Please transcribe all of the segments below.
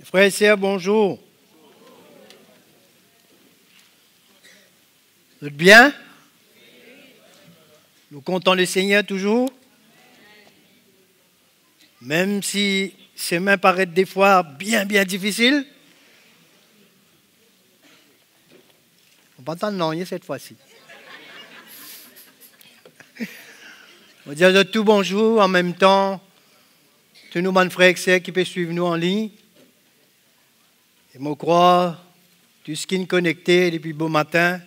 Frères et sœurs, bonjour. Vous êtes bien? Nous comptons le Seigneur toujours? Même si ces mains paraissent des fois bien difficiles. On va entendre non cette fois-ci. On va dire de tout bonjour en même temps. Tous nos bons frères et sœurs qui peuvent suivre nous en ligne. Et moi, crois, tout ce qui est connecté depuis beau matin,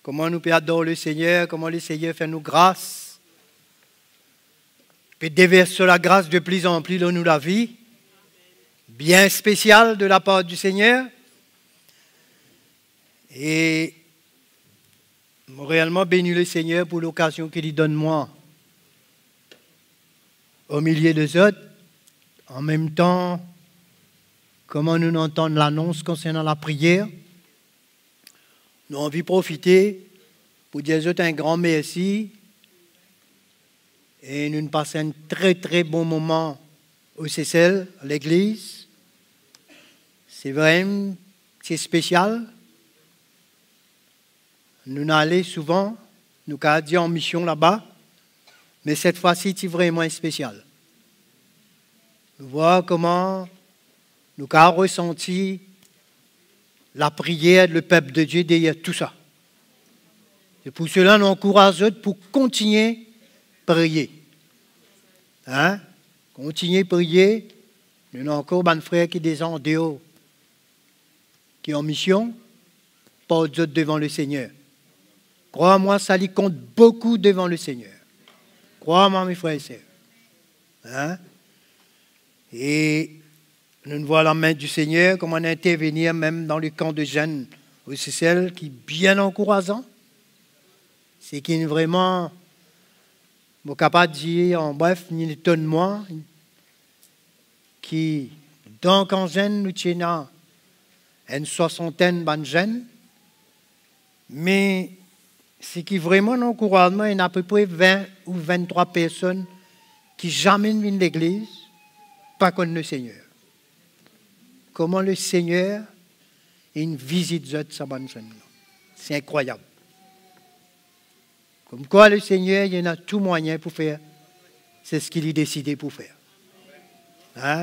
comment nous pouvons adorer le Seigneur, comment le Seigneur fait nous grâce. Puis déverser la grâce de plus en plus dans nous la vie, bien spéciale de la part du Seigneur. Et moi, réellement béni le Seigneur pour l'occasion qu'il lui donne moi au milieu des autres. En même temps, comment nous entendons l'annonce concernant la prière. Nous avons envie de profiter pour dire aux autres un grand merci. Et nous passons un très bon moment au CCL, à l'église. C'est vrai, c'est spécial. Nous allons souvent, nous avons dit en mission là-bas, mais cette fois-ci, c'est vraiment spécial. Nous voyons comment nous avons ressenti la prière du peuple de Dieu derrière tout ça. Et pour cela, nous encourageons pour continuer à prier. Continuer à prier. Nous avons encore des frères qui descendent en dehors, qui ont en mission, pas d'autres devant le Seigneur. Crois-moi, ça lui compte beaucoup devant le Seigneur. Crois-moi, mes frères et sœurs. Et nous voyons la main du Seigneur, comment on intervenir même dans le camp de jeunes au CCL, qui est bien encourageant. C'est qui est vraiment, je suis capable de dire, en bref, un étonnement, qui, donc en jeunes, nous tenons une soixantaine de jeunes, mais c'est qui est vraiment un encouragement, il y a à peu près 20 ou 23 personnes qui jamais viennent de l'église, pas connaissent le Seigneur. Comment le Seigneur a une visite de sa bonne jeune. C'est incroyable. Comme quoi le Seigneur, il y en a tout moyen pour faire. C'est ce qu'il a décidé pour faire.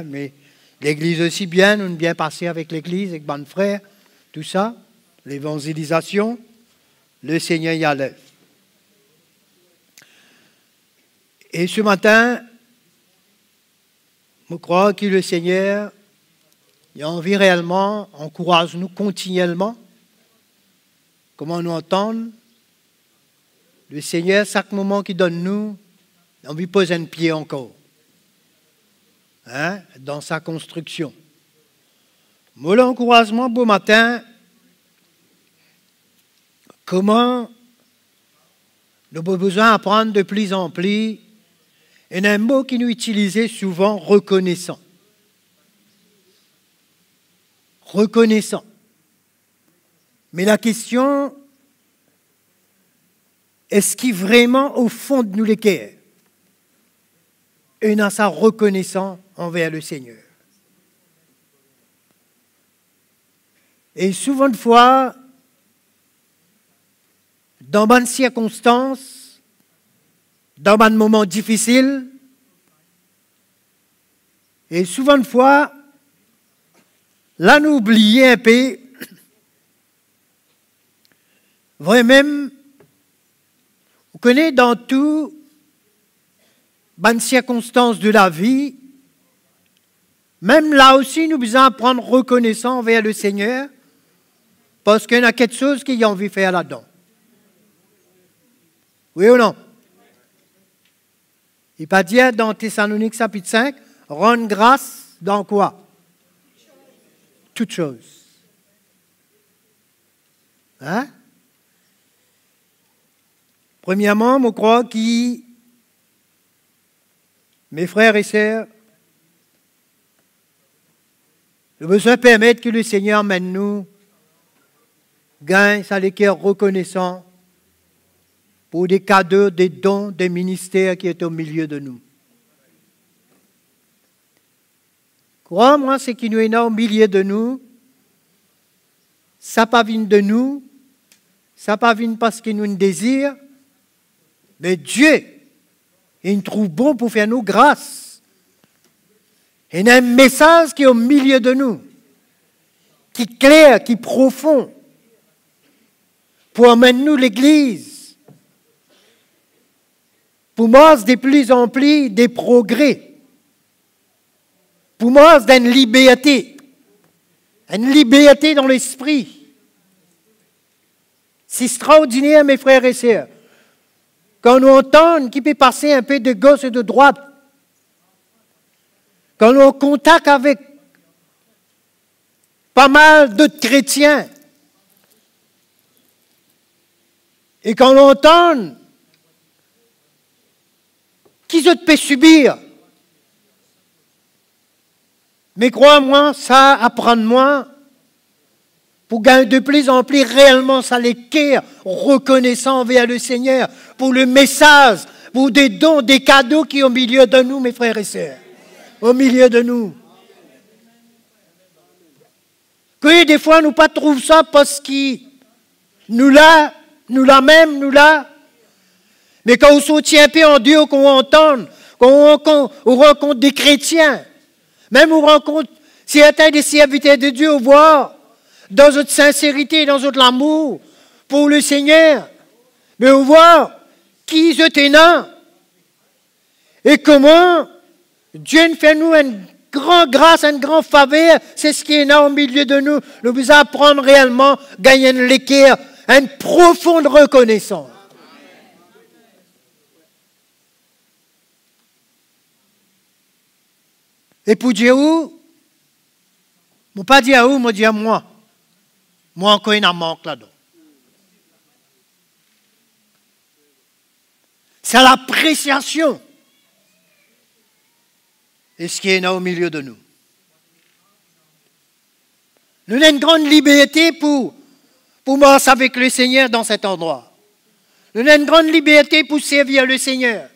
Mais l'église aussi bien, nous sommes bien passés avec l'église, avec bonnes frères, tout ça, l'évangélisation, le Seigneur y allait. Et ce matin, je crois que le Seigneur il a envie réellement, encourage-nous continuellement. Comment nous entendre? Le Seigneur, chaque moment qu'il donne nous, il a envie de poser un pied encore. Dans sa construction. Moi, l'encouragement, beau matin, comment nous avons besoin d'apprendre de plus en plus. Il y a un mot qui nous utilisait souvent, reconnaissant. Reconnaissant. Mais la question, est-ce qu'il vraiment au fond de nous les cœurs, et dans sa reconnaissance envers le Seigneur? Et souvent de fois, dans bonnes circonstances, dans des moments difficiles, et souvent de fois, là, nous oublions un peu, vraiment, vous connaissez dans toutes les circonstances de la vie, même là aussi, nous devons prendre reconnaissance envers le Seigneur, parce qu'il y a quelque chose qu'il a envie de faire là-dedans. Oui ou non? Il n'est pas dit dans Thessaloniques chapitre 5, rendre grâce dans quoi? Toutes choses. Premièrement, je crois que mes frères et sœurs, nous besoin permettre que le Seigneur mène nous, gagne ça les cœurs reconnaissants pour des cadeaux, des dons, des ministères qui sont au milieu de nous. Crois-moi, ce qui nous est au milieu de nous, ça pas vient de nous, ça pas vient parce qu'il nous désire, mais Dieu, il trouve bon pour faire nous grâce. Il y a un message qui est au milieu de nous, qui est clair, qui est profond, pour amener nous l'Église, pour moi, de plus en plus des progrès, pour moi, d'une liberté, une liberté dans l'esprit. C'est extraordinaire, mes frères et sœurs, quand on entend qu'il peut passer un peu de gauche et de droite, quand on est en contact avec pas mal d'autres chrétiens, et quand on entend qu'ils autres peuvent subir, mais crois-moi, ça apprend-moi pour gagner de plus en plus réellement ça les cœurs reconnaissant envers le Seigneur pour le message, pour des dons, des cadeaux qui sont au milieu de nous, mes frères et sœurs. Au milieu de nous. Que des fois, nous ne trouvons pas ça parce qu'ils nous l'a même, nous l'a. Mais quand on soutient un peu en Dieu, qu'on entend, qu'on rencontre des chrétiens, même on rencontre certains des serviteurs de Dieu, on voit dans notre sincérité, dans notre amour pour le Seigneur, mais on voit qui je tenant et comment Dieu nous fait nous une grande grâce, une grande faveur, c'est ce qui est là au milieu de nous. Nous devons apprendre réellement, gagner l'équerre, une profonde reconnaissance. Et pour Dieu, je ne pas dire à vous, je dis à moi. Moi encore, il y a un manque là-dedans. C'est l'appréciation. Et ce qui est là au milieu de nous. Nous avons une grande liberté pour marcher avec le Seigneur dans cet endroit. Nous avons une grande liberté pour servir le Seigneur.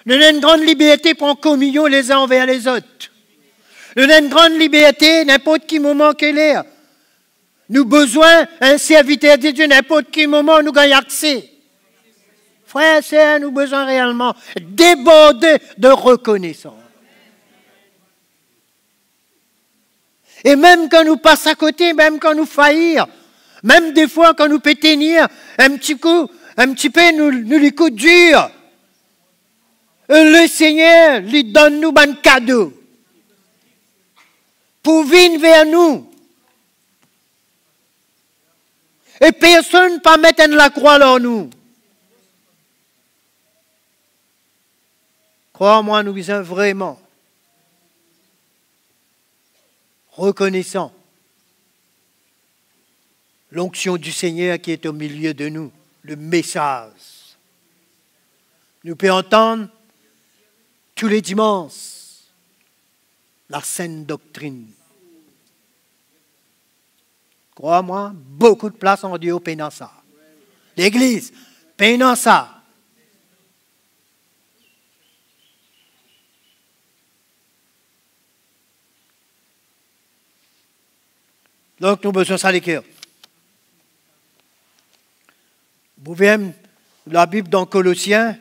Nous avons une grande liberté pour en communion les uns envers les autres. Nous avons une grande liberté, n'importe quel moment qu'elle est. Nous avons besoin d'un serviteur de Dieu, n'importe quel moment nous gagnons accès. Frères et sœurs, nous avons besoin réellement déborder de reconnaissance. Et même quand nous passons à côté, même quand nous faillir, même des fois quand nous peut tenir un petit peu nous les coups durs, le Seigneur lui donne nous un cadeau pour venir vers nous. Et personne ne peut mettre la croix dans nous. Crois-moi, nous sommes vraiment reconnaissants l'onction du Seigneur qui est au milieu de nous, le message. Nous pouvons entendre tous les dimanches la sainte doctrine. Crois-moi, beaucoup de place en Dieu au Pénassa. L'Église, Pénassa. Donc, nous avons besoin de ça les cœurs. Vous pouvez même la Bible dans Colossiens.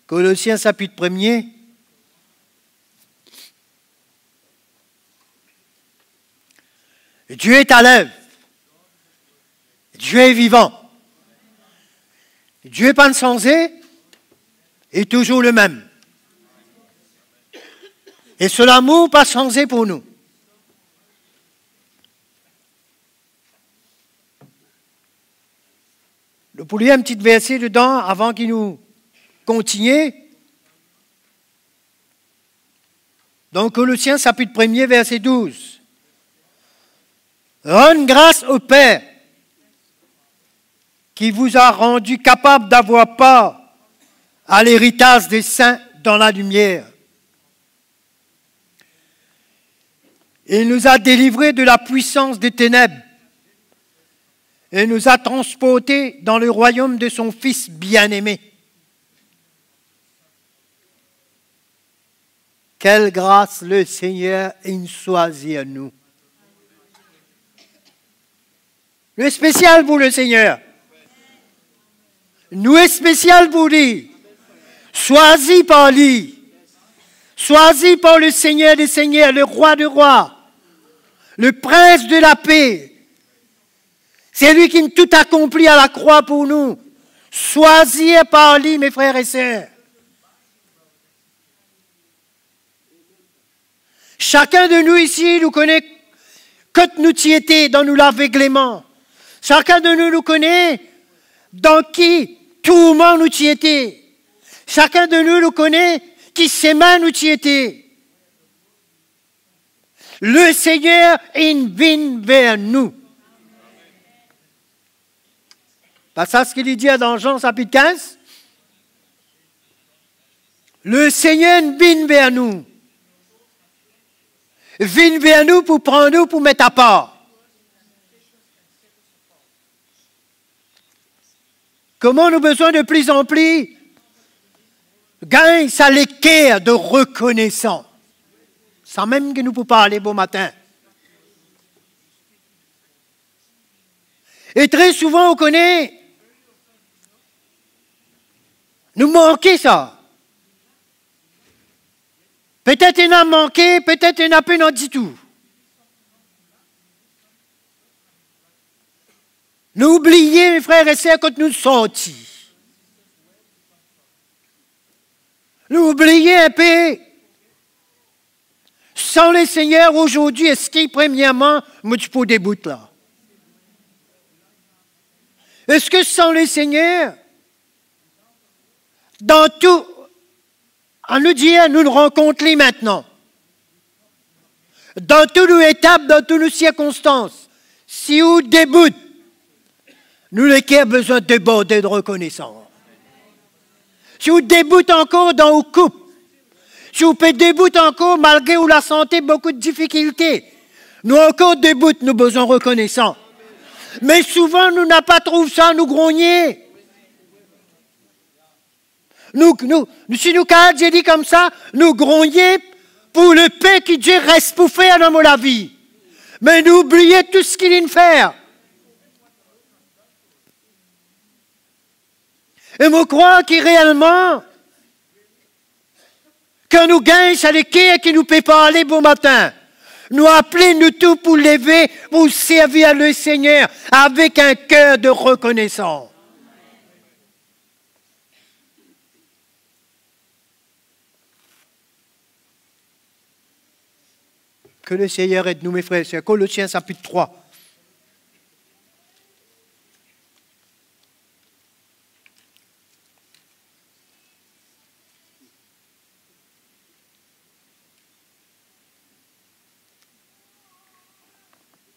Colossiens chapitre 1er. Dieu est à l'œuvre. Dieu est vivant. Dieu n'est pas changé, est toujours le même. Et ce l'amour pas changé pour nous. Nous pourrions lire un petit verset dedans avant qu'il nous continue. Dans Colossiens chapitre 1er, verset 12. Rends grâce au Père qui vous a rendu capable d'avoir part à l'héritage des saints dans la lumière. Il nous a délivrés de la puissance des ténèbres et nous a transportés dans le royaume de son Fils bien-aimé. Quelle grâce le Seigneur il choisit à nous. Nous est spécial pour le Seigneur. Nous est spécial pour lui. Choisi par lui. Choisi par le Seigneur des Seigneurs, le Roi des Rois, le Prince de la paix. C'est lui qui a tout accompli à la croix pour nous. Choisi par lui, mes frères et sœurs. Chacun de nous ici nous connaît que nous y étions dans nous l'aveuglement. Chacun de nous connaît dans qui tout le monde nous y était. Chacun de nous connaît qui chemin nous y était. Le Seigneur il vient vers nous. C'est ça ce qu'il dit dans Jean chapitre 15. Le Seigneur vient vers nous. Vient vers nous pour prendre nous, pour mettre à part. Comment nous avons besoin de plus en plus gagne ça l'équerre de reconnaissance. Sans même que nous pouvons parler bon matin. Et très souvent, on connaît, nous manquons ça. Peut-être il en a manqué, peut-être il n'a pas dit tout. Nous oublions, mes frères et sœurs, quand nous sortis. Nous oublions un peu. Sans le Seigneur, aujourd'hui, est-ce qu'il, premièrement, me dit pour des bouts là? Est-ce que sans le Seigneur, dans tout, à nous dire, nous le rencontrons maintenant. Dans toutes nos étapes, dans toutes nos circonstances, si vous débutez, nous les qui avons besoin de déborder de reconnaissance. Si vous débutez encore dans vos couples, si vous débutez encore malgré la santé, beaucoup de difficultés, nous encore débutons, nous avons besoin de reconnaissance. Mais souvent, nous n'avons pas trouvé ça, nous grogner. Si nous, quand j'ai dit comme ça, nous grogner pour le paix qui Dieu reste pour faire dans la vie. Mais nous oublions tout ce qu'il vient de faire. Et je crois que réellement, quand nous gagnons, c'est l'équerre qui nous peut parler bon matin. Nous appelons nous tous pour lever, pour servir le Seigneur avec un cœur de reconnaissance. Que le Seigneur aide nous, mes frères et sœurs. Colossiens chapitre 3.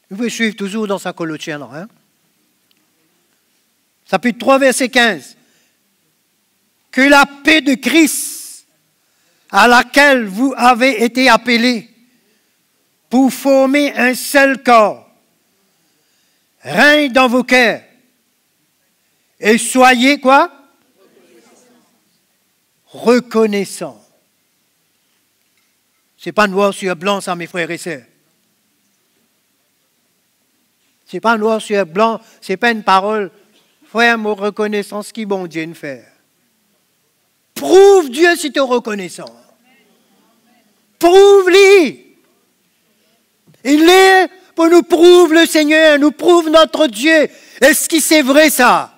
Vous pouvez suivre toujours dans sa Colossiens, là. Hein? Chapitre 3, verset 15. Que la paix de Christ, à laquelle vous avez été appelés, pour former un seul corps, règne dans vos cœurs. Et soyez quoi? Reconnaissants. Ce n'est pas noir sur blanc, ça, mes frères et sœurs. Ce n'est pas noir sur blanc, ce n'est pas une parole. Frère, mon reconnaissance, qui bon Dieu nous fait. Prouve Dieu si tu es reconnaissant. Prouve-lui. Il est pour nous prouve le Seigneur, nous prouve notre Dieu. Est-ce que c'est vrai ça?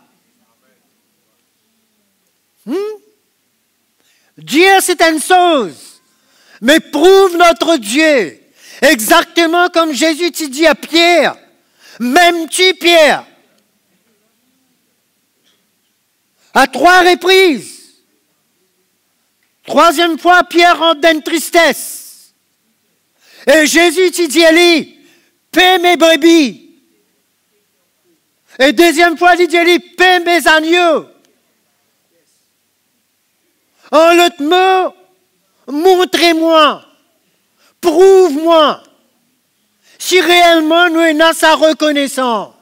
Dire c'est une chose, mais prouve notre Dieu. Exactement comme Jésus t'a dit à Pierre. M'aimes-tu, Pierre? À 3 reprises. Troisième fois, Pierre rentre dans une tristesse. Et Jésus t'a dit à lui, paie mes brebis. Et deuxième fois, il dit à lui, paie mes agneaux. En l'autre mot, montrez-moi, prouve-moi si réellement nous avons sa reconnaissance.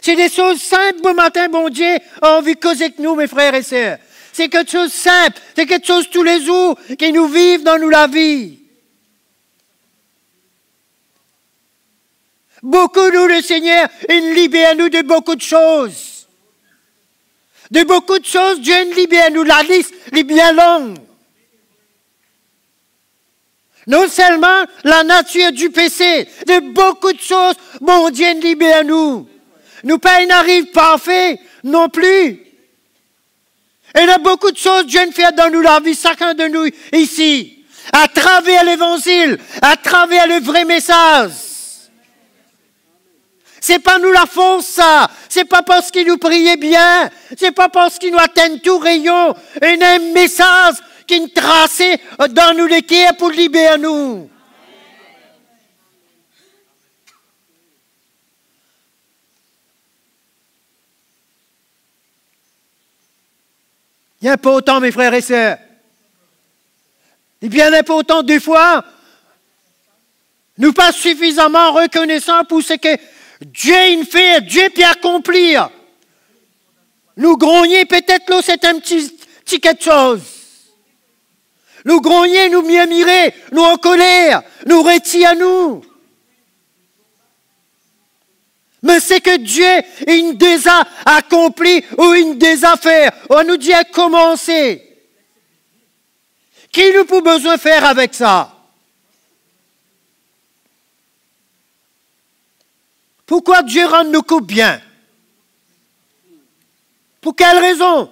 C'est des choses simples, bon matin, bon Dieu, a envie de causer avec nous, mes frères et sœurs. C'est quelque chose de simple, c'est quelque chose tous les jours qui nous vivent dans nous la vie. Beaucoup, nous, le Seigneur, il libère nous de beaucoup de choses. De beaucoup de choses, Dieu nous libère nous. La liste est bien longue. Non seulement la nature du péché, de beaucoup de choses, bon Dieu nous libère nous. Nous pas n'arrive parfait non plus. Et il y a beaucoup de choses Dieu fait dans nous la vie, chacun de nous ici, à travers l'évangile, à travers le vrai message. C'est pas nous la force, ça. C'est pas parce qu'il nous priait bien. C'est pas parce qu'il nous atteint tout rayon. Il y a un message qui nous tracé dans nous l'équerre pour libérer nous. Il est important, mes frères et sœurs. Et bien important, des fois, nous pas suffisamment reconnaissants pour ce que Dieu il fait, Dieu peut accomplir. Nous grogner, peut-être là, c'est un petit quelque chose. Nous grogner, nous murmurer, nous en colère, nous retirer à nous. Mais c'est que Dieu, il nous a accompli ou il nous a fait. On nous dit à commencer. Qui nous peut besoin faire avec ça? Pourquoi Dieu rend nos coups bien? Pour quelle raison?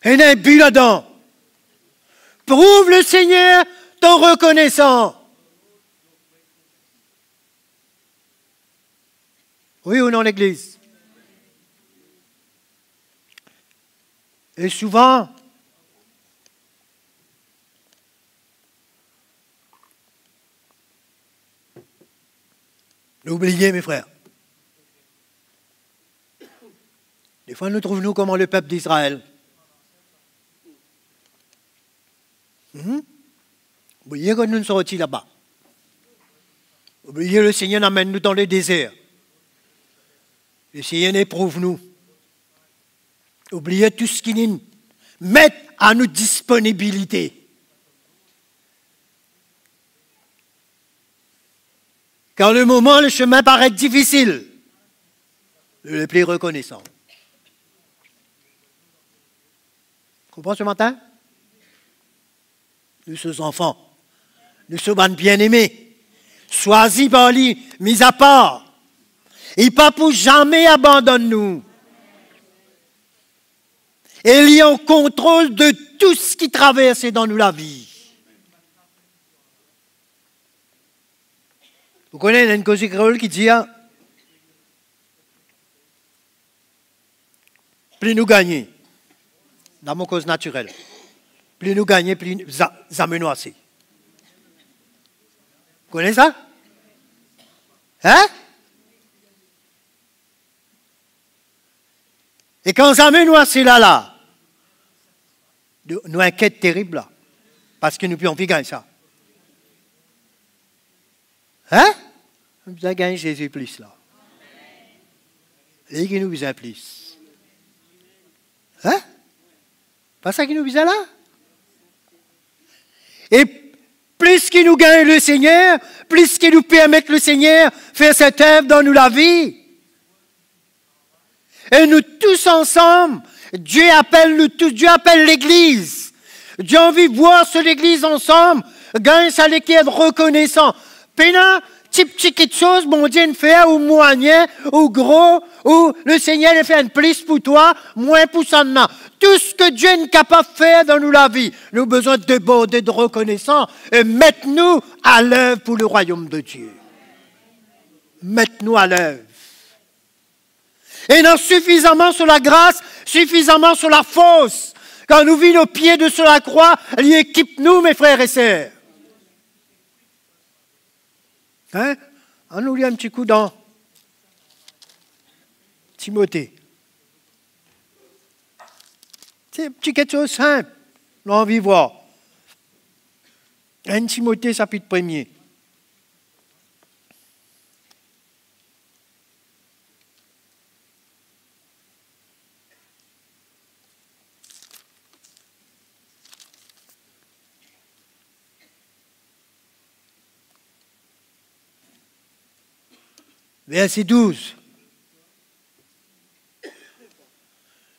Il y a un but là-dedans. Prouve le Seigneur ton reconnaissant. Oui ou non, l'Église? Et souvent, n'oubliez, mes frères, des fois nous trouvons-nous comme le peuple d'Israël. Oubliez que nous sommes sortis là-bas. Oubliez, le Seigneur nous amène nous dans le désert. Le Seigneur éprouve nous. Oubliez tout ce qui nous met à notre disponibilité. Quand le moment, le chemin paraît difficile, le plus reconnaissant. Comprenez ce matin? Nous sommes enfants. Nous sommes bien-aimés. Choisis par lui, mis à part. Et pas pour jamais abandonner nous. Et il est en contrôle de tout ce qui traverse dans nous la vie. Vous connaissez une cause créole qui dit plus nous gagnons, dans mon cause naturelle, plus nous gagnons, plus nous amenons assez. Vous connaissez ça? Hein? Et quand nous amenons assez là, nous inquiète terrible là, parce que nous pouvons plus gagner ça. Hein? Nous avons gagné Jésus plus là. Et qui nous besoin plus. Hein? Pas ça qui nous besoin là? Et plus qu'il nous gagne le Seigneur, plus qu'il nous permet le Seigneur faire cette œuvre dans nous la vie. Et nous tous ensemble, Dieu appelle l'Église. Dieu a envie de voir sur l'Église ensemble, gagne sa l'équipe reconnaissant. Pénin, petit quelque chose, mon Dieu, fait, ou moyen, ou gros, ou le Seigneur fait une plus pour toi, moins pour ça. Tout ce que Dieu est capable de faire dans nous la vie, nous avons besoin de déborder de reconnaissance et mettre-nous à l'œuvre pour le royaume de Dieu. Mettre-nous à l'œuvre. Et non suffisamment sur la grâce, suffisamment sur la force. Quand nous vivons au pied de sur la croix, il équipe nous, mes frères et sœurs. Hein? On nous lit un petit coup dans Timothée. C'est un petit quelque chose simple. On a envie de voir. 1 Timothée, chapitre 1er. verset 12.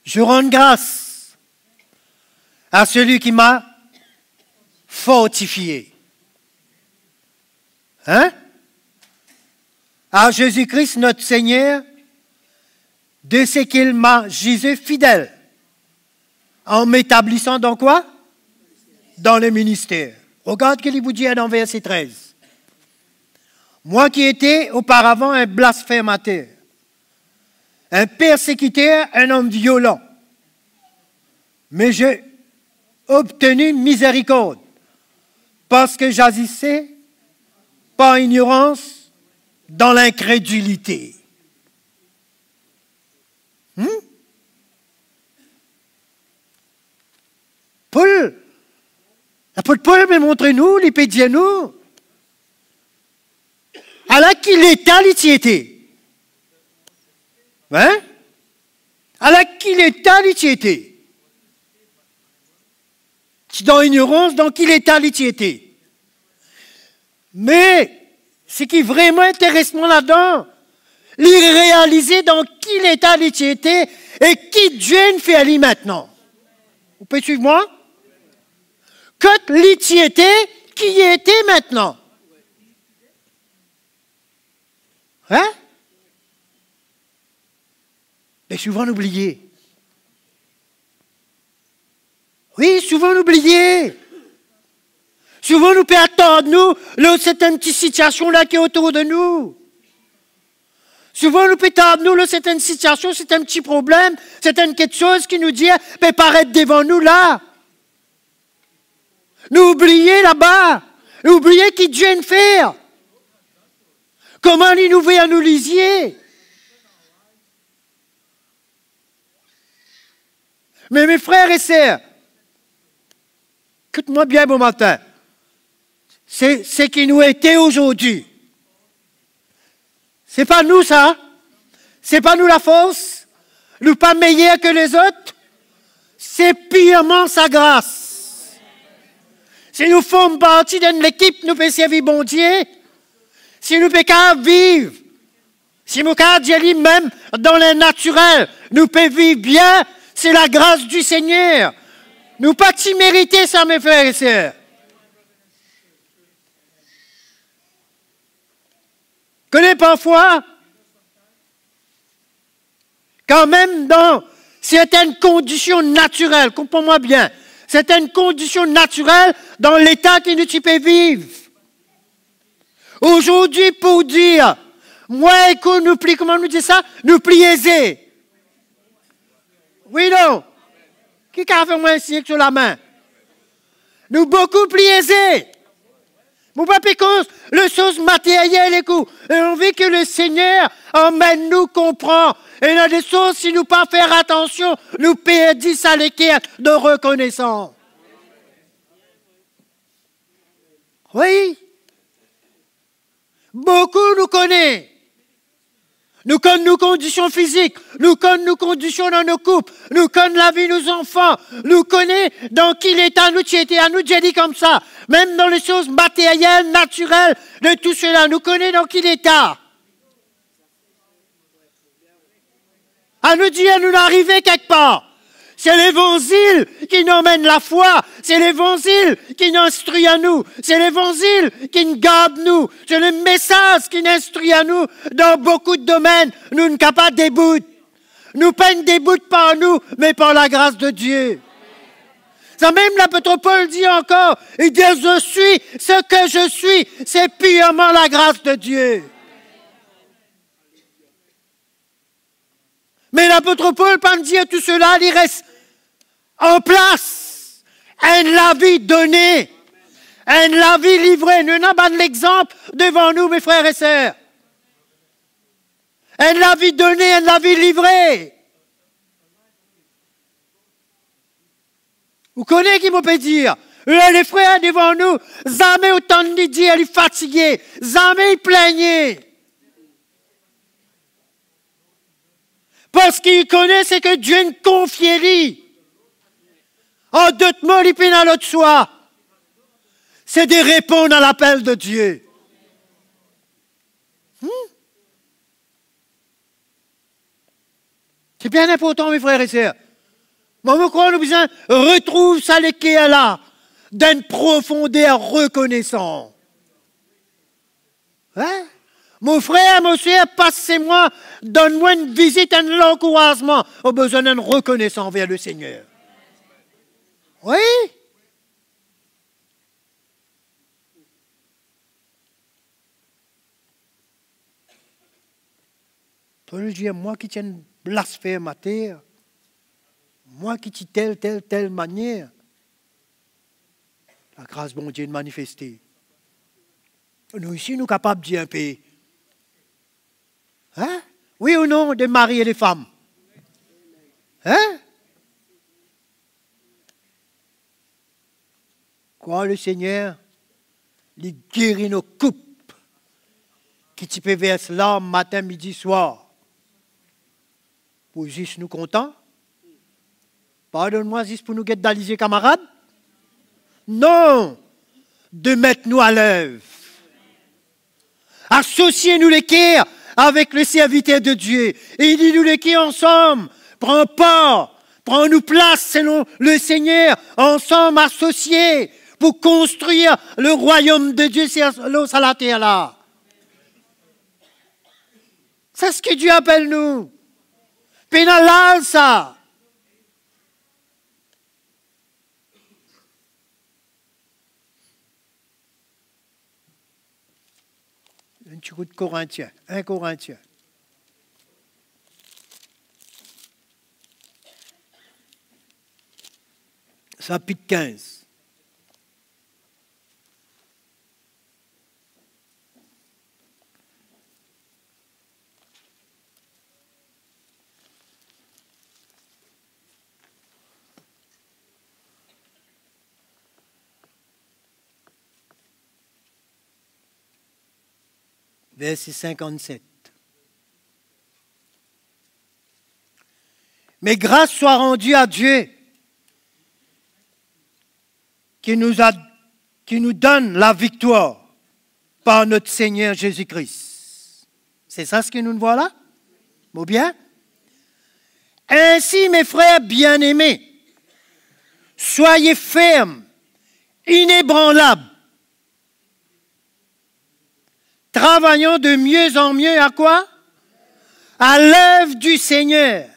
Je rends grâce à celui qui m'a fortifié. Hein? À Jésus-Christ, notre Seigneur, de ce qu'il m'a jugé fidèle, en m'établissant dans quoi? Dans le ministère. Regarde ce qu'il vous dit dans verset 13. Moi qui étais auparavant un blasphémateur, un persécuteur, un homme violent, mais j'ai obtenu miséricorde parce que j'agissais par ignorance dans l'incrédulité. Paul, l'apôtre Paul me montre nous, les pédiens nous, alors qu'il était, il y était. Hein? Alors qu'il était, il y était. Dans l'ignorance, donc il était, il y était. Mais ce qui est vraiment intéressant là-dedans, il réaliser dans qui l'état il y était et qui Dieu fait à lui maintenant. Vous pouvez suivre moi? Que l'y était, qui y était maintenant. Hein? Mais souvent oublié. Oui, souvent oublié. Souvent nous peut attendre, nous, c'est une petite situation là qui est autour de nous. Souvent nous peut attendre, nous, c'est une situation, c'est un petit problème, c'est une quelque chose qui nous dit, peut paraître devant nous là. Nous oublions là-bas. Nous oublions qui Dieu vient de faire. Comment il nous veut à nous lisier. Mais mes frères et sœurs, écoute-moi bien bon matin. C'est ce qui nous était aujourd'hui. C'est pas nous ça. C'est pas nous la force. Nous pas meilleurs que les autres. C'est purement sa grâce. Si nous faisons partie d'une équipe, nous pouvons servir bon Dieu. Si nous pouvons vivre, si nous pouvons dire même dans le naturel, nous pouvons vivre bien, c'est la grâce du Seigneur. Nous pas t'y mériter ça, mes frères et sœurs. Connais parfois, quand même dans certaines conditions naturelles, comprends-moi bien, certaines conditions naturelles dans l'état que tu peux vivre. Aujourd'hui, pour dire, moi, écoute, nous plie, comment nous dit ça? Nous plie aisé. Oui, non? Qui a fait moins un signe sur la main? Nous beaucoup plie aisé. Nous pas piquons le chose matérielle et coup. Et on veut que le Seigneur emmène nous comprend. Et dans des choses, si nous pas faire attention, nous perdons ça l'équerre de reconnaissance. Oui. Beaucoup nous connaissent. Nous connaissons nos conditions physiques, nous connaissons nos conditions dans nos couples, nous connaissons la vie de nos enfants, nous connaissons dans quel état nous étions, à nous j'ai dit comme ça, même dans les choses matérielles, naturelles, de tout cela, nous connaissons dans quel état. À nous dire, à nous arriver quelque part. C'est l'évangile qui nous emmène la foi. C'est l'évangile qui nous instruit à nous. C'est l'évangile qui nous garde nous. C'est le message qui nous instruit à nous dans beaucoup de domaines. Nous ne sommes pas des bouts. Nous peignons des bouts par nous, mais par la grâce de Dieu. Ça même l'apôtre Paul dit encore, il dit, je suis ce que je suis. C'est purement la grâce de Dieu. Mais l'apôtre Paul, pas dire tout cela, il reste en place. Elle l'a vie donnée. Elle l'a vie livrée. Nous n'avons pas l'exemple devant nous, mes frères et sœurs. Elle l'a vie donnée, elle l'a vie livrée. Vous connaissez qui peut dire? Les frères devant nous, jamais autant de dire, elle est fatiguée. Jamais il plaignait. Parce qu'il connaît ce que Dieu nous confie lui. En d'autres mots, il peine à l'autre soi. C'est de répondre à l'appel de Dieu. C'est bien important, mes frères et sœurs. Moi, je crois que nous besoin retrouve ça les qui est là, d'une profondeur reconnaissant. Hein? Mon frère, mon soeur, passez-moi, donne-moi une visite, un encouragement. Au besoin d'une reconnaissance envers le Seigneur. Oui? Paul dit, moi qui tiens blasphème à terre, moi qui dis telle manière, la grâce de mon Dieu de manifester. Nous ici, nous sommes capables de dire un peu. Hein? Oui ou non, des maris et des femmes? Hein? Quoi, le Seigneur, il guérit nos coupes qui tu peux verser là matin, midi, soir. Pour juste nous contents? Pardonne-moi, juste pour nous guetter d'aliser camarades? Non! De mettre nous à l'œuvre. Associez-nous les cœurs avec le serviteur de Dieu. Et il dit nous les cœurs ensemble. Prends part, prends-nous place selon le Seigneur, ensemble associés pour construire le royaume de Dieu sur la terre là. C'est ce que Dieu appelle nous. Pénal ça. Un petit coup de Corinthiens, 1 Corinthiens. Chapitre 15. Verset 57. Mais grâce soit rendue à Dieu qui nous donne la victoire par notre Seigneur Jésus-Christ. C'est ça ce que nous voit là? Bon bien? Ainsi, mes frères bien-aimés, soyez fermes, inébranlables, travaillant de mieux en mieux à quoi? À l'œuvre du Seigneur,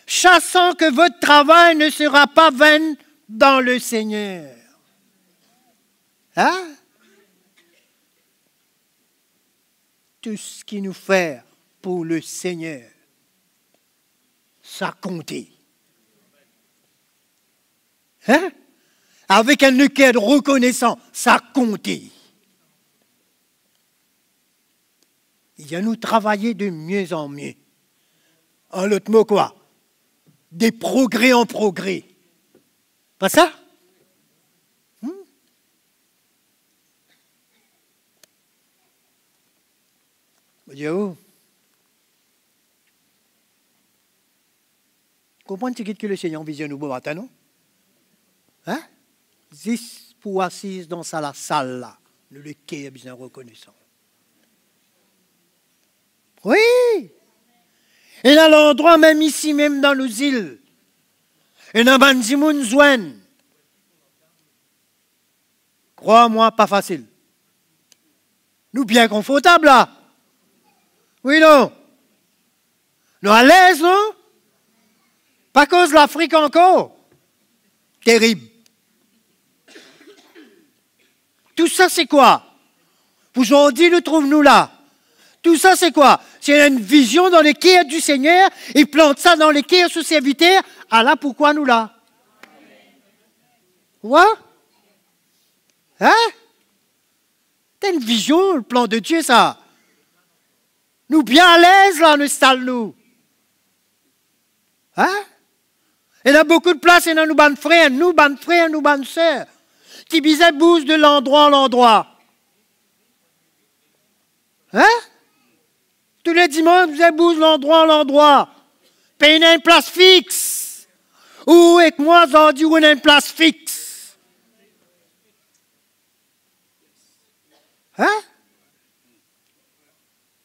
chassant que votre travail ne sera pas vain dans le Seigneur. Hein? Tout ce qui nous fait pour le Seigneur, ça compte. Hein? Avec un cœur reconnaissant, ça compte. Il y a nous travailler de mieux en mieux. En l'autre mot, quoi? Des progrès en progrès. Pas ça? Dieu, comprends-tu que le Seigneur visionne nous bon matin, non? Hein? Juste pour assise dans la salle là, nous le cœur bien reconnaissant. Oui! Et dans l'endroit, même ici, même dans nos îles, et dans Banzimoun Zouane, crois-moi, pas facile. Nous bien confortables là. Oui, non? Nous à l'aise, non? Pas cause de l'Afrique encore. Terrible. Tout ça, c'est quoi? Aujourd'hui, nous trouvons-nous là. Tout ça, c'est quoi? C'est une vision dans les cœurs du Seigneur. Il plante ça dans les cœurs sous serviteurs. Ah là, pourquoi nous là? Ouais? Hein? C'est une vision, le plan de Dieu, ça. Nous bien à l'aise, là, nous installons-nous. Hein? Il y a beaucoup de place, il y a nous, bonnes frères, nous, bonnes sœurs, qui bisaient bougent de l'endroit en l'endroit. Hein? Tous les dimanches, vous bougent de l'endroit en l'endroit. Puis il y a une place fixe. Ou avec moi, j'en dis, il y a une place fixe. Hein?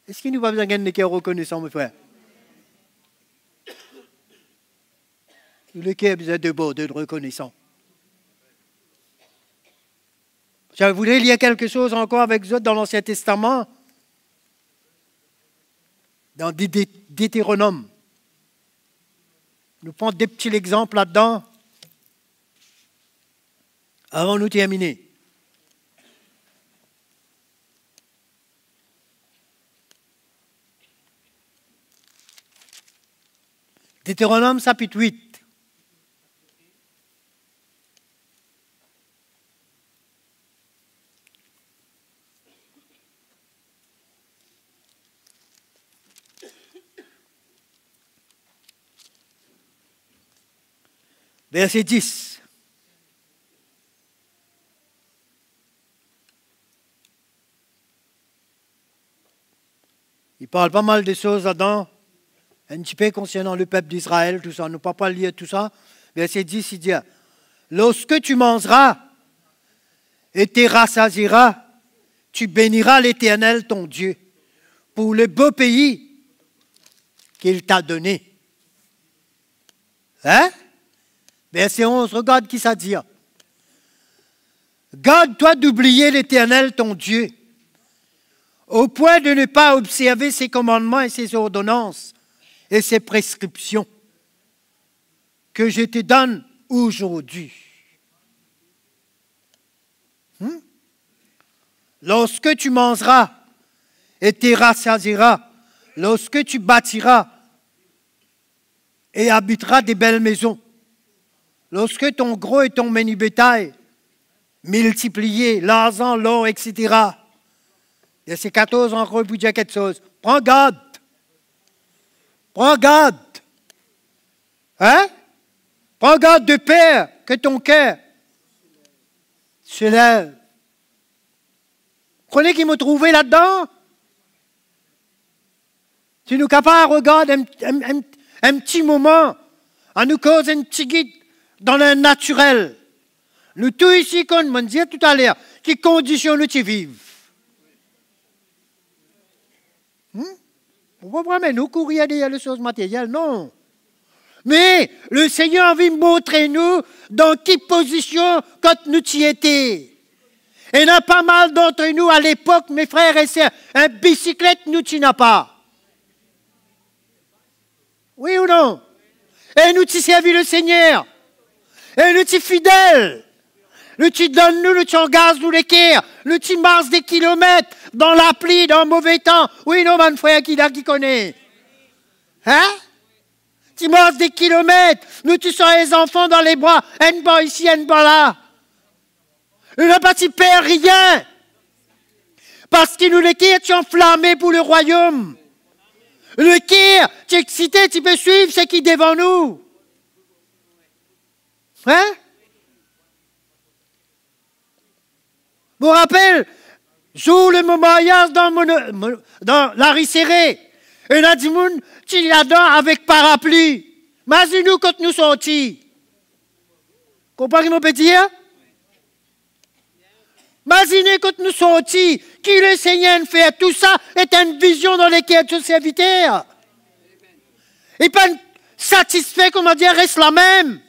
Est-ce qu'il nous va besoin de cœur reconnaissant, mes frères? Lequel vous êtes débordé de reconnaissant. Je voudrais lire quelque chose encore avec vous dans l'Ancien Testament, dans Deutéronome. Nous prenons des petits exemples là-dedans, avant de nous terminer. Deutéronome chapitre 8. Verset 10. Il parle pas mal de choses là-dedans, un petit peu concernant le peuple d'Israël, tout ça. On ne peut pas lire tout ça. Verset 10, il dit, lorsque tu mangeras et te rassasieras, tu béniras l'Éternel ton Dieu pour le beau pays qu'il t'a donné. Hein? Verset 11, regarde qui ça dit. Garde-toi d'oublier l'Éternel ton Dieu, au point de ne pas observer ses commandements et ses ordonnances et ses prescriptions que je te donne aujourd'hui. Lorsque tu mangeras et te rassasieras, lorsque tu bâtiras et habiteras des belles maisons, lorsque ton gros et ton menu bétail multipliés, l'argent, l'or, etc. Verset 14, encore pour dire quelque chose. Prends garde. Prends garde. Hein? Prends garde de peur que ton cœur se lève. Vous connaissez qui m'a trouvé là-dedans? Si nous capables de regarder un petit moment, à nous cause un petit guide dans le naturel. Nous tous ici, comme on disait tout à l'heure, qui conditions nous vivons. On ne va pas nous courir derrière les choses matérielles, non. Mais le Seigneur a envie de montrer nous dans quelle position quand nous y étions. Et il y a pas mal d'entre nous à l'époque, mes frères et sœurs, un bicyclette nous n'y n'a pas. Oui ou non? Et nous y servi le Seigneur. Et nous y fidèles. Nous y donne nous en gaz, nous l'équerre. Nous y marche des kilomètres dans la pluie, dans le mauvais temps. Oui, non, mon frère, qui connaît? Hein? Tu marches des kilomètres. Nous tu sors les enfants dans les bois. Un bas ici, un bas là. Nous n'avons pas si perd rien. Parce que nous l'équerre, tu es enflammé pour le royaume. Le kir, tu es excité, tu peux suivre ce qui est devant nous. Hein? Je vous rappelle, jour le mariage dans la rue serrée, et là, du monde, tu es là-dedans avec parapluie. Imaginez-nous quand nous sortis. Comprenez mon petit? Imaginez quand nous sortis, qui le Seigneur fait. Tout ça est une vision dans laquelle tu es serviteur. Et pas satisfait, comment dire, reste la même.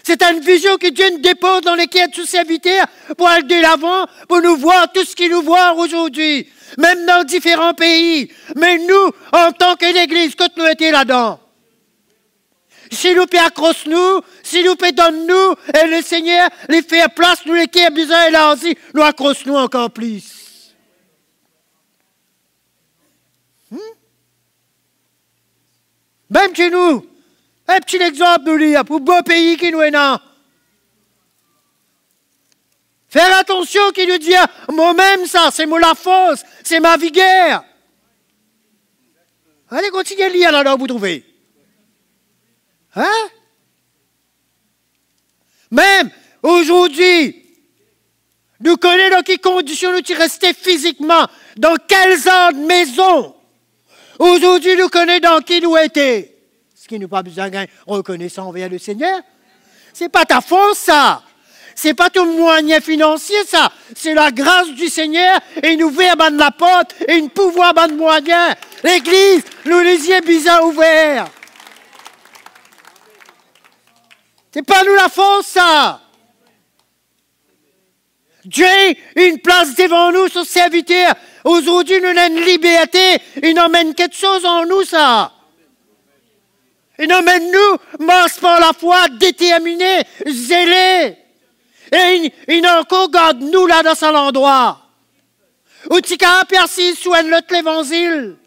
C'est une vision que Dieu nous dépose dans laquelle tu es serviteur pour aller de l'avant, pour nous voir tout ce qu'il nous voit aujourd'hui. Même dans différents pays. Mais nous, en tant que l'Église, quand nous étions là-dedans. Si nous peut accrocher nous, si nous peut donner nous, et le Seigneur les fait place, nous les qui ont besoin et là aussi, nous accroche nous encore plus. Même chez nous, un petit exemple nous lire pour beau pays qui nous est là. Faire attention qui nous dit, moi-même ça, c'est moi la force, c'est ma vigueur. Allez, continuez à lire là-dedans, vous trouvez. Hein? Même aujourd'hui, nous connaissons dans quelles conditions nous restons physiquement, dans quelles genre de maison. Aujourd'hui, nous connaissons dans qui nous étions. Ce qui nous pas besoin de reconnaissance envers le Seigneur. Ce n'est pas ta force, ça. Ce n'est pas ton moyen financier, ça. C'est la grâce du Seigneur et il nous ouvre la porte et il pouvoir de moyens. L'Église, nous les yeux bizarres ouverts. C'est pas nous la force, ça. Dieu a une place devant nous, son serviteur. Aujourd'hui, nous avons une liberté. Il emmène quelque chose en nous, ça. Il emmène nous, marche par la foi, déterminés, zélés. Et il encore garde nous là dans cet endroit. Où tu as perçu soigne l'autre l'évangile.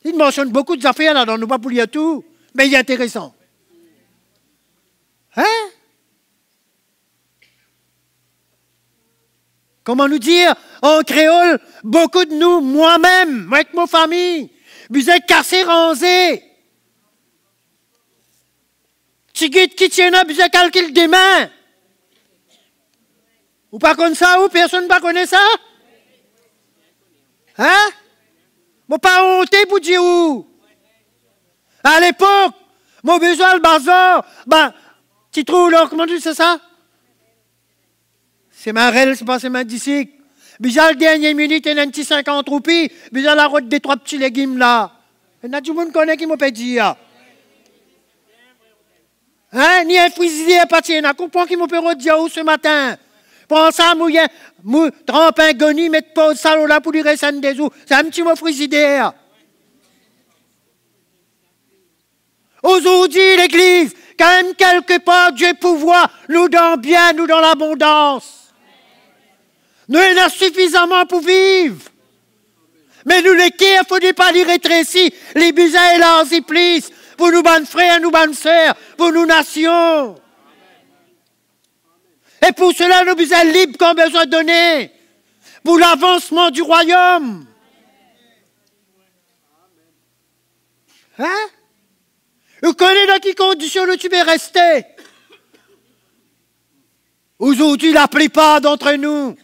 Il mentionne beaucoup d'affaires là, dans nous pas pour lire tout, mais il est intéressant. Hein? Comment nous dire en créole, beaucoup de nous, moi-même, moi avec ma famille, vous êtes cassés, rangés. Tu guides qui tient là, vous êtes calculé demain. Ou pas comme ça, ou personne ne pas connaît ça? Hein? Moi pas honte pour dire où. À l'époque, mon besoin le bazar, ben, tu trouves là, comment tu sais ça? C'est ma règle, c'est pas c'est ma disciple. Bizarre, la dernière minute, il y a un petit 50 roupies, bizarre la route des 3 petits légumes là. Il y a tout le monde connaît qui m'a pas dit. Hein? Ni un frigidaire, pas tiens, on comprend qui m'a pas dire où ce matin. Prends ça, mouille, trempe un goni, mets pas de salaud là pour lui rester des eaux. C'est un petit mot frigidaire. Aujourd'hui, l'Église, quand même quelque part, Dieu pouvoir nous donne bien, nous dans l'abondance. Nous en avons suffisamment pour vivre. Mais nous, les qui, il ne faut pas les rétrécir, les bisins et leurs éplices, pour nous, bonnes frères, nous, bonnes sœurs, pour nous, nations. Et pour cela, nous sommes libres qu'on a besoin de donner. Pour l'avancement du royaume. Hein? Vous connaissez dans quelles conditions tu veux rester? Aujourd'hui, la plupart d'entre nous,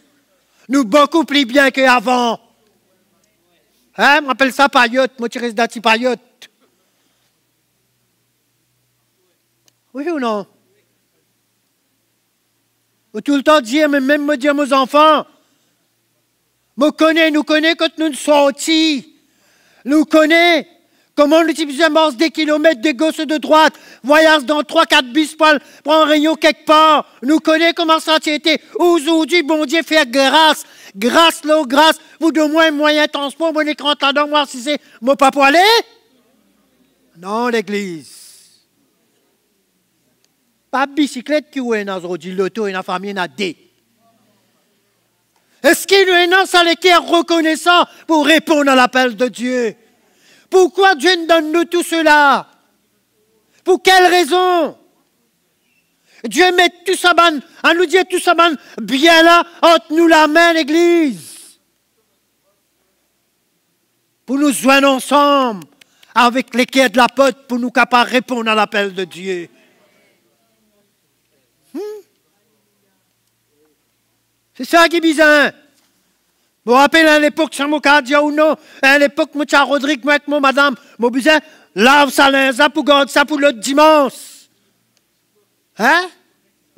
nous beaucoup plus bien qu'avant. Hein? On appelle ça paillotte. Moi, tu restes dans tes paillotte. Oui ou non? Ou tout le temps dire, mais même me dire aux enfants, nous connaissons quand nous sortis. Nous connaissons comment nous utilisons des kilomètres de gauche et de droite, voyage dans 3-4 bus pour un rayon quelque part. Nous connaissons comment ça a été. Aujourd'hui, bon Dieu, faire grâce. Grâce, là, grâce. Vous de moins moyen de transport, mon écran là-dedans, moi, si c'est mon pas pour aller? Non, l'église. Pas de bicyclette qui est aujourd'hui, l'auto et la famille n'a des. Est-ce qu'il y a un ça les cœurs reconnaissant pour répondre à l'appel de Dieu? Pourquoi Dieu nous donne nous tout cela? Pour quelle raison? Dieu met tout ça, à nous dire tout ça bien là, entre nous la main, l'Église. Pour nous joindre ensemble avec les cœurs de l'apôtre pour nous capables de répondre à l'appel de Dieu. C'est ça qui est bizarre. Vous vous rappelez à l'époque, je me dis ou non, à l'époque, moi, Rodrigue, moi, avec moi, madame, moi, besoin, lave ça, ça pour garder ça pour l'autre dimanche. Hein?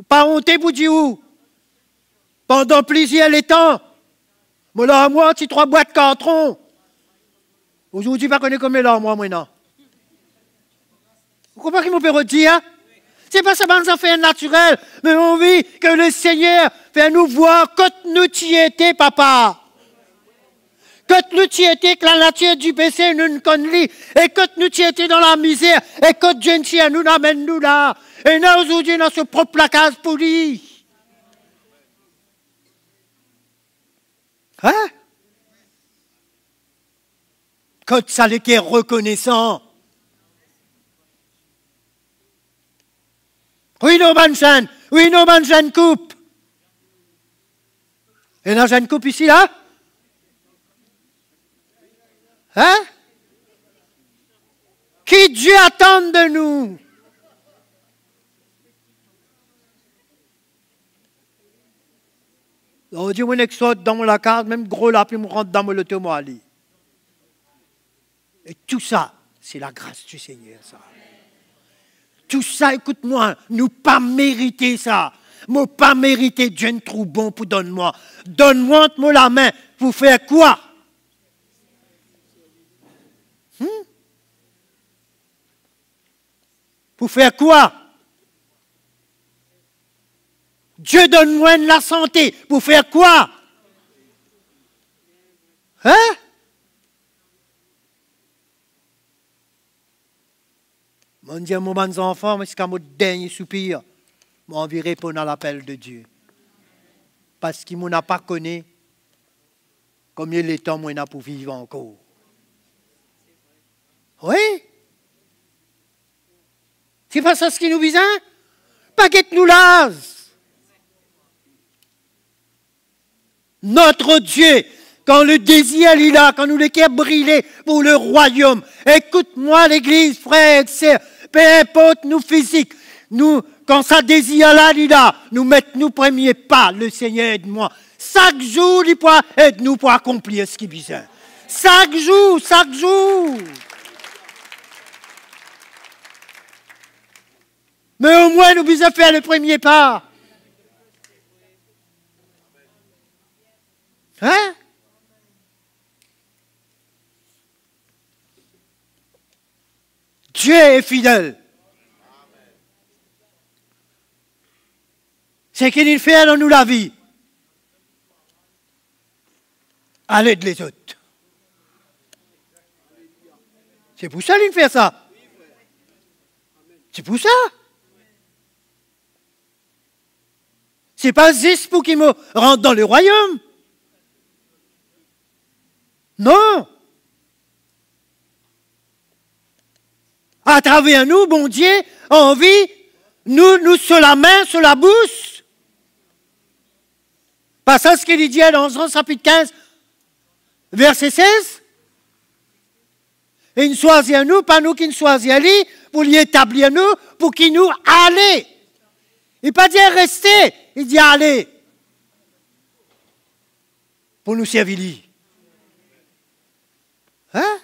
Pas honte pour dire où? Pendant plusieurs temps. Moi, là, moi, tu 3 boîtes carton. Aujourd'hui, je ne connais combien là, moi, non. Vous comprenez ce qu'il me peut dire? C'est pas ça, des affaires naturelles, mais on vit que le Seigneur fait nous voir quand nous y étions, papa. Quand nous y étions, que la nature du péché nous connaît, et quand nous y étions dans la misère, et quand Dieu nous amène nous là. Et nous, aujourd'hui, dans ce propre placage pour lui. Hein? Quand ça les est reconnaissant. Oui, non, Banjan. Oui, non, Banjan coupe. Et non, Jeanne coupe ici, là? Hein? Qui Dieu attend de nous? On dit, on exode dans la carte, même gros là, puis on rentre dans le témoin. Et tout ça, c'est la grâce du Seigneur, ça. Tout ça, écoute-moi, nous pas mérité ça. Moi pas mérité, Dieu ne trouve bon pour donne-moi. Donne-moi entre la main pour faire quoi? Pour faire quoi? Dieu donne-moi de la santé. Pour faire quoi? Hein? Mon Dieu, mon bons enfants, mais c'est qu'à mon dernier soupir, m'en vais répondre à l'appel de Dieu. Parce qu'il n'a pas connu combien de temps moi n'a pour vivre encore. Oui? C'est pas ça ce qui nous vise, hein? Pas qu'être nous lase. Notre Dieu, quand le désir est là, quand nous le cœurs brûlés pour le royaume, écoute-moi l'église, frères et sœurs, peu importe nous physiques, nous, quand ça désire là, nous mettons nous premiers pas, le Seigneur aide-moi. Chaque jour, il pourra aide-nous pour accomplir ce qui est besoin. Chaque jour, chaque jour. Mais au moins, nous devons faire le premier pas. Hein? Dieu est fidèle. C'est qu'il fait dans nous la vie. À l'aide les autres. C'est pour ça qu'il fait ça. C'est pour ça. C'est pas juste pour qu'il me rentre dans le royaume. Non. À travers nous, bon Dieu, envie, nous sur la main, sur la bouche. Pas ça ce qu'il dit dans Jean chapitre 15, verset 16. Et il choisit à nous, pas nous qui nous choisit à lui, pour lui établir nous, pour qu'il nous allez. Il ne pas dire rester, il dit allez. Pour nous servir lui. Hein?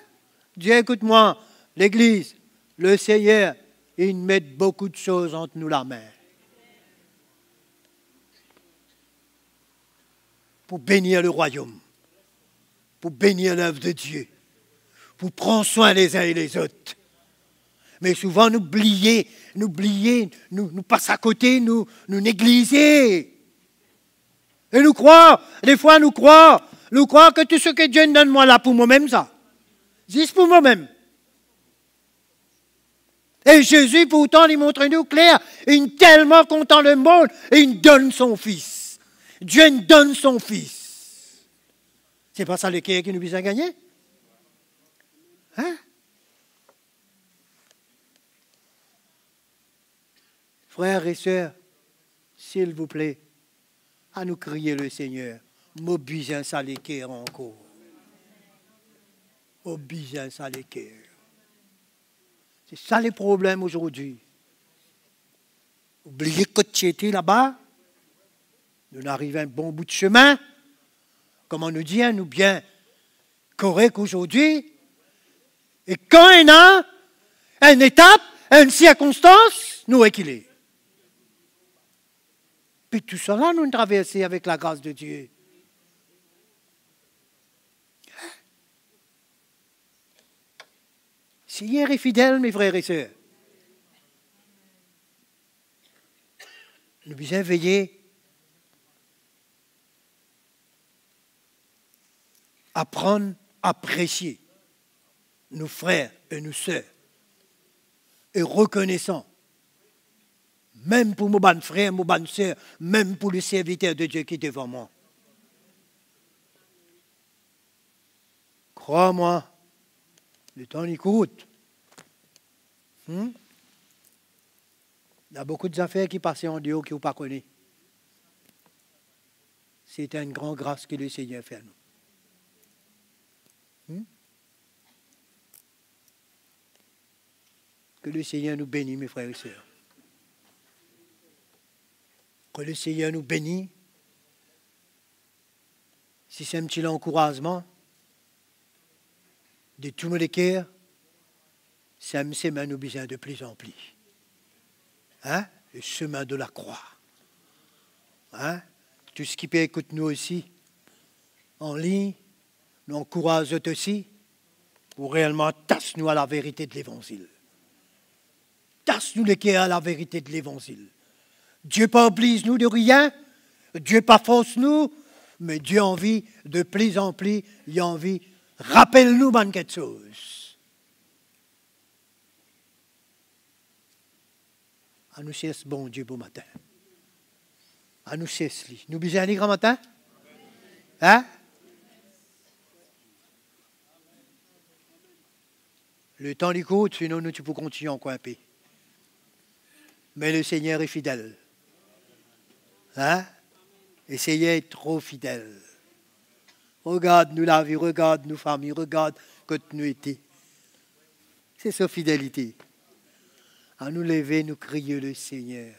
Dieu, écoute-moi, l'Église, le Seigneur, il met beaucoup de choses entre nous la main. Pour bénir le royaume, pour bénir l'œuvre de Dieu, pour prendre soin les uns et les autres. Mais souvent, nous passons à côté, nous négliger. Et nous croire, des fois nous croire que tout ce que Dieu nous donne moi là pour moi-même, ça. Juste pour moi-même. Et Jésus, pourtant, il montre nous clair, il est tellement content le monde, et il donne son Fils. Dieu nous donne son Fils. C'est pas ça le cœur qui nous vise à gagner? Hein? Frères et sœurs, s'il vous plaît, à nous crier le Seigneur, m'oblige ça les cœurs encore. M'oblige ça les cœurs. C'est ça les problèmes aujourd'hui. Oubliez que tu étais là-bas, nous arrivons un bon bout de chemin, comme on nous dit, nous bien correct aujourd'hui, et quand il y a une étape, une circonstance, nous équilibrons. Puis tout cela, nous traversons avec la grâce de Dieu. Seigneur est fidèle, mes frères et sœurs. Nous devons veiller, apprendre à apprécier nos frères et nos sœurs, et reconnaissant, même pour mon bon frère, mon bonne sœur, même pour le serviteur de Dieu qui est devant moi. Crois-moi, le temps il coûte. Il y a beaucoup d'affaires qui passent en dehors qui vous pas connaissez. C'est une grande grâce que le Seigneur fait à nous. Que le Seigneur nous bénisse, mes frères et sœurs. Que le Seigneur nous bénisse. Si c'est un petit encouragement de tout le cœur, c'est un chemin nous besoin de plus en plus. Hein? Le chemin de la croix. Hein? Tout ce qui peut écouter nous aussi, en ligne, nous encourage aussi pour réellement tasser nous à la vérité de l'Évangile. tasse-nous les cœurs à la vérité de l'Évangile. Dieu pas oblige nous de rien, Dieu pas force nous, mais Dieu a envie de plus en plus, il a envie, rappelle-nous bonne quelque chose. À nous chercher bon Dieu beau matin. À nous chercher. Nous besoin aller grand matin? Hein? Le temps lui coûte, sinon nous tu peux continuer en coin paix. Mais le Seigneur est fidèle. Hein? Essayez d'être trop fidèle. Regarde-nous la vie, regarde-nous famille, regarde que nous étions. C'est sa fidélité. À nous lever, nous crier le Seigneur.